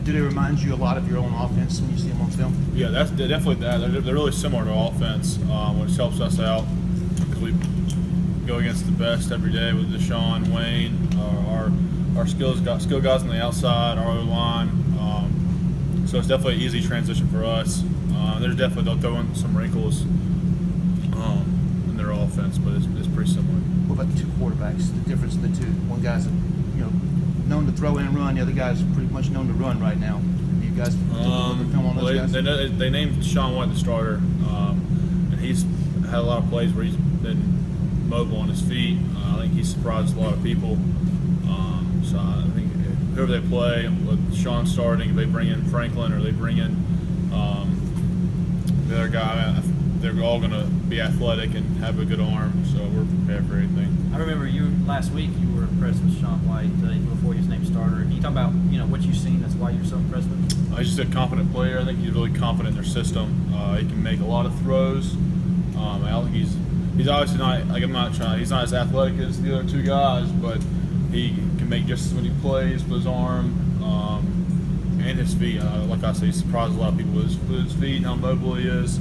Do they remind you a lot of your own offense when you see them on film? Yeah, that's definitely that. They're really similar to offense, which helps us out because we go against the best every day with Deshaun, Wayne, our skill guys on the outside, our O-line. So it's definitely an easy transition for us. They'll throw in some wrinkles in their offense, but it's pretty similar. What about the two quarterbacks? The difference in the two? One guy's known to throw and run. The other guy's pretty much known to run right now. Do you guys film on those guys? They named Sean White the starter, and he's had a lot of plays where he's been mobile on his feet. I think he's surprised a lot of people. So I think whoever they play, with Sean starting, if they bring in Franklin or they bring in the other guy, they're all going to be athletic and have a good arm, so we're prepared for anything. I remember last week you were impressed with Sean White even before he was named starter. Can you talk about what you've seen? That's why you're so impressed with him. He's just a confident player. I think he's really confident in their system. He can make a lot of throws. I don't think he's obviously not he's not as athletic as the other two guys, but he can make just as many plays with his arm and his feet. Like I said, he surprised a lot of people with his feet and how mobile he is.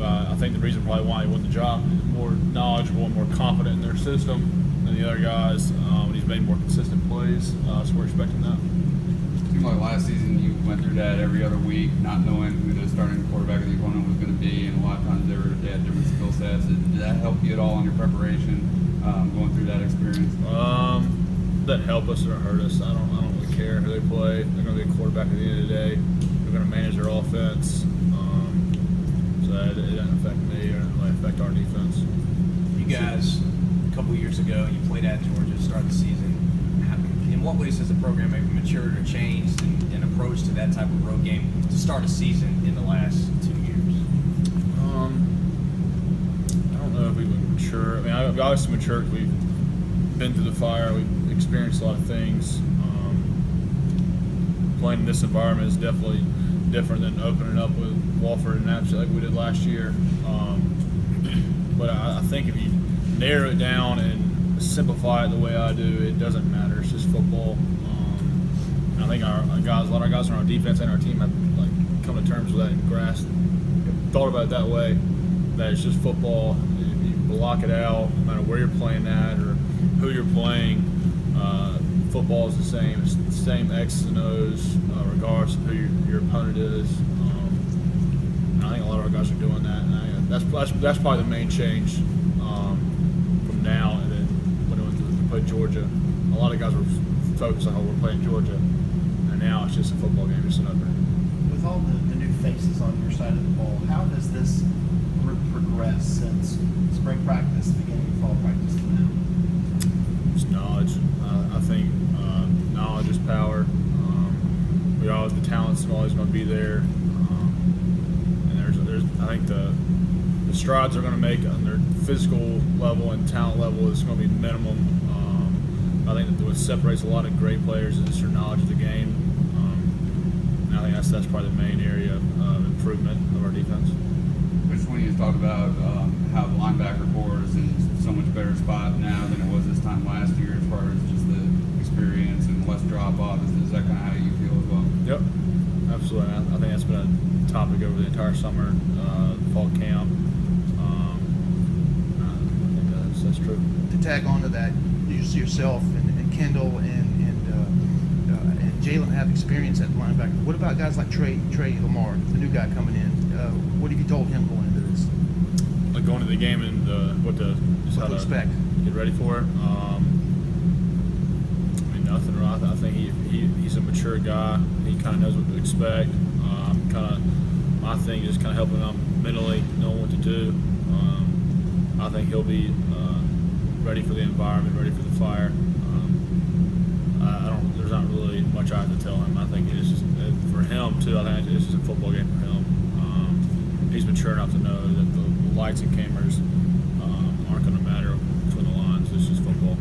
I think the reason probably why he won the job is more knowledgeable and more confident in their system than the other guys. And he's made more consistent plays, so we're expecting that. It seemed like last season you went through that every other week, not knowing who the starting quarterback of the opponent was going to be, and a lot of times they had different skill sets. Did that help you at all in your preparation, going through that experience? That help us or hurt us. I don't really care who they play. They're going to be a quarterback at the end of the day. They're going to manage their offense. So it doesn't affect me or it doesn't really affect our defense. You guys, a couple years ago, you played at Georgia to start the season. In what ways has the program maybe matured or changed in approach to that type of road game to start a season in the last 2 years? I don't know if we've matured. I mean, I've obviously matured. We've been through the fire. We've experienced a lot of things. Playing in this environment is definitely different than opening up with Wofford and Napster like we did last year. But I think if you narrow it down and simplify it the way I do, it doesn't matter. It's just football. And I think a lot of our guys on our defense and our team have come to terms with that and thought about it that way. That it's just football. If you block it out, no matter where you're playing at or who you're playing. Football is the same. It's the same X's and O's, regardless of who your opponent is. And I think a lot of our guys are doing that. And that's probably the main change from now and then when we played Georgia. A lot of guys were focused on how we're playing Georgia, and now it's just a football game, just another. With all the new faces on your side of the ball, how does this group progress since spring practice, beginning of fall practice to now? It's knowledge. I think knowledge is power. The talent's always going to be there, and there's I think the strides they're going to make on their physical level and talent level is going to be minimum. I think that what separates a lot of great players is their knowledge of the game, and I think that's probably the main area of improvement of our defense. Coach Sweeney has talked about how the linebacker core is in so much better spot now than it was this time last year as far as just the experience and less drop-off. Is that kind of how you feel as well? Yep, absolutely. I think that's been a topic over the entire summer, fall camp. I think that's true. To tag on to that, you see yourself and Kendall and Jalen have experience at linebacker. What about guys like Trey Lamar, the new guy coming in? What have you told him going into this? Like going to the game and what to expect, get ready for it. I mean, nothing. Right? I think he's a mature guy. He kind of knows what to expect. My thing is kind of helping him mentally, knowing what to do. I think he'll be ready for the environment, ready for the fire. There's not really much I have to tell him. I think it's just for him too. I think it's just a football game for him. He's mature enough to know that the lights and cameras aren't going to matter between the lines. It's just football.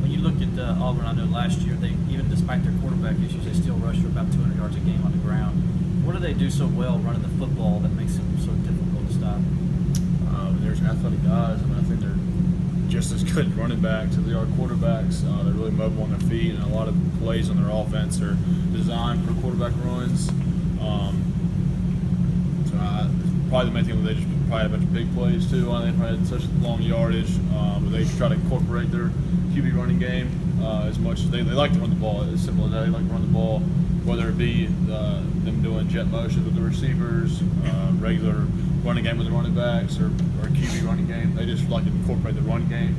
When you look at Auburn, I know last year they, even despite their quarterback issues, they still rush for about 200 yards a game on the ground. What do they do so well running the football that makes them so difficult to stop? There's athletic guys. I mean, I think they're just as good running backs as they are quarterbacks. They're really mobile on their feet, and a lot of plays on their offense are designed for quarterback runs. Probably the main thing was they just probably had a bunch of big plays too. They probably had such long yardage, but they try to incorporate their QB running game as much as they like to run the ball. As simple as that, they like to run the ball, whether it be them doing jet motion with the receivers, regular running game with the running backs, or QB running game. They just like to incorporate the run game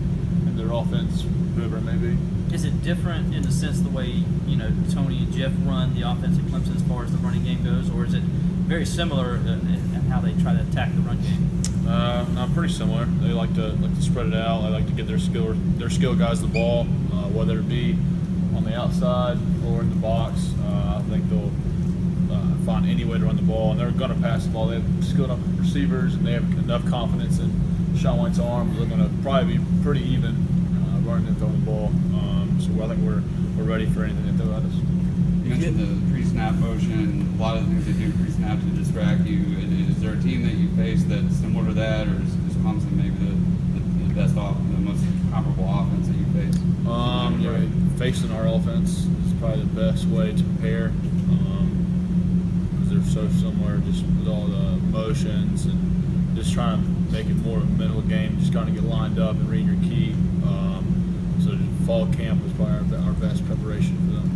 in their offense, whoever it may be. Is it different in the sense the way Tony and Jeff run the offense at Clemson as far as the running game goes, or is it very similar in how they try to attack the run game? No, pretty similar. They like to spread it out. They like to get their skill guys the ball, whether it be on the outside or in the box. I think they'll find any way to run the ball, and they're going to pass the ball. They have skilled enough receivers, and they have enough confidence in Sean White's arm. They're going to probably be pretty even running and throwing the ball. So I think we're ready for anything they throw at us. You mentioned the pre-snap motion, a lot of the things they do pre-snap to distract you. Is there a team that you face that's similar to that, or is Clemson maybe the best the most comparable offense that you face? Facing our offense is probably the best way to prepare because they're so similar, just with all the motions and just trying to make it more of a mental game, just trying to get lined up and read your key. So fall camp was probably our best preparation for them.